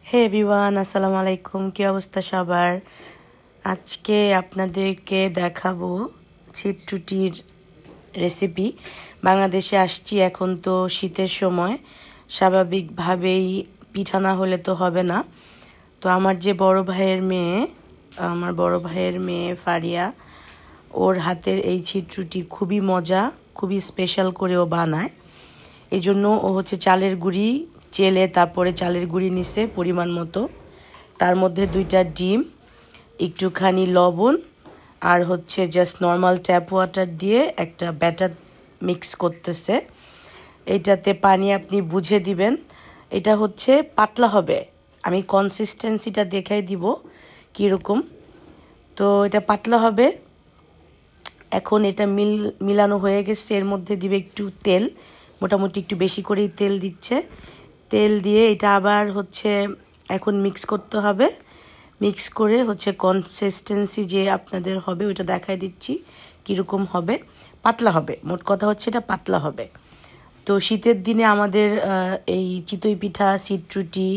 হে everyone, আসসালামু আলাইকুম। কি অবস্থা সবার? আজকে আপনাদেরকে দেখাবো ছিটরুটির রেসিপি। বাংলাদেশে আসছি, এখন তো শীতের সময়, স্বাভাবিকভাবেই পিঠা না হলে তো হবে না। তো আমার বড় ভাইয়ের মেয়ে ফারিয়া, ওর হাতের এই ছিটরুটি খুবই মজা, খুবই স্পেশাল করে ও বানায়। এই জন্য ও চালের গুঁড়ি চেলে তারপরে চালের গুঁড়ি নিছে পরিমাণ মতো, তার মধ্যে 2টা ডিম, একটুখানি লবণ আর জাস্ট নর্মাল ট্যাপ ওয়াটার দিয়ে একটা ব্যাটার মিক্স করতেছে। এইটাতে পানি আপনি বুঝে দিবেন। এটা পাতলা হবে, আমি কনসিস্টেন্সিটা দেখাই দিব কীরকম। তো এটা পাতলা হবে। এখন এটা মিলানো হয়ে গেছে, এর মধ্যে দিবে একটু তেল, মোটামুটি একটু বেশি করেই তেল দিচ্ছে। তেল দিয়ে এটা আবার এখন মিক্স করতে হবে। মিক্স করে কনসিস্টেন্সি যে আপনাদের হবে ওইটা দেখাই দিচ্ছি কীরকম হবে। পাতলা হবে, মোট কথা এটা পাতলা হবে। তো শীতের দিনে আমাদের এই চিতই পিঠা, ছিটরুটি,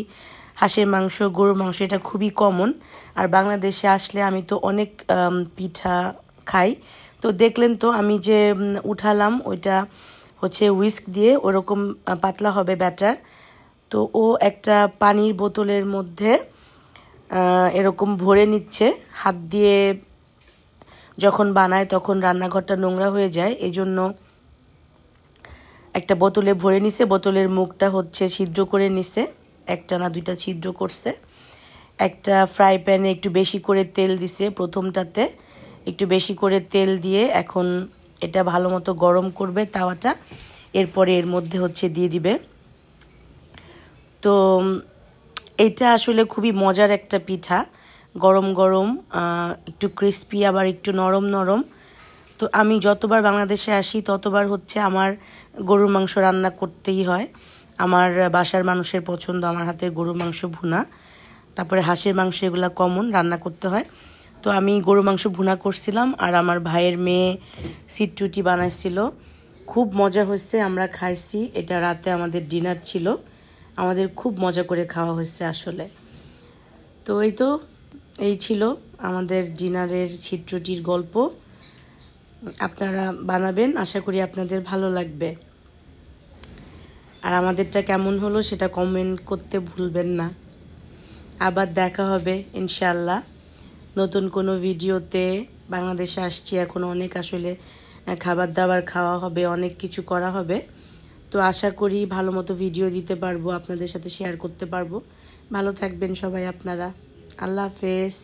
হাঁসের মাংস, গরুর মাংস এটা খুবই কমন। আর বাংলাদেশে আসলে আমি তো অনেক পিঠা খাই। তো দেখলেন তো আমি যে উঠালাম, ওইটা হুইস্ক দিয়ে ওরকম পাতলা হবে ব্যাটার। তো ও একটা পানির বোতলের মধ্যে এরকম ভরে নিচ্ছে হাত দিয়ে। যখন বানায় তখন রান্নাঘরটা নোংরা হয়ে যায়, এই জন্য একটা বোতলে ভরে নিছে। বোতলের মুখটা ছিদ্র করে নিছে, একটা না 2টা ছিদ্র করছে। একটা ফ্রাই প্যানে একটু বেশি করে তেল দিছে, প্রথমটাতে একটু বেশি করে তেল দিয়ে এখন এটা ভালো মতো গরম করবে তাওয়াটা। এরপরে এর মধ্যে দিয়ে দিবে। তো এটা আসলে খুবই মজার একটা পিঠা, গরম গরম, একটু ক্রিস্পি আবার একটু নরম নরম। তো আমি যতবার বাংলাদেশে আসি ততবার আমার গরুর মাংস রান্না করতেই হয়। আমার বাসার মানুষের পছন্দ আমার হাতের গরুর মাংস ভুনা, তারপরে হাঁসের মাংস, এগুলা কমন রান্না করতে হয়। তো আমি গরুর মাংস ভুনা করছিলাম আর আমার ভাইয়ের মেয়ে ছিটরুটি বানাইছিল। খুব মজা হয়েছে, আমরা খাইছি। এটা রাতে আমাদের ডিনার ছিল, আমাদের খুব মজা করে খাওয়া হয়েছে আসলে। তো এই ছিল আমাদের ডিনারের ছিটরুটির গল্প। আপনারা বানাবেন, আশা করি আপনাদের ভালো লাগবে। আর আমাদেরটা কেমন হলো সেটা কমেন্ট করতে ভুলবেন না। আবার দেখা হবে ইনশাআল্লাহ নতুন কোনো ভিডিওতে। বাংলাদেশে আসছি এখন, অনেক আসলে খাবার দাবার খাওয়া হবে, অনেক কিছু করা হবে। তো আশা করি ভালো মতো ভিডিও দিতে পারবো, আপনাদের সাথে শেয়ার করতে পারবো। ভালো থাকবেন সবাই আপনারা। আল্লাহ হাফেজ।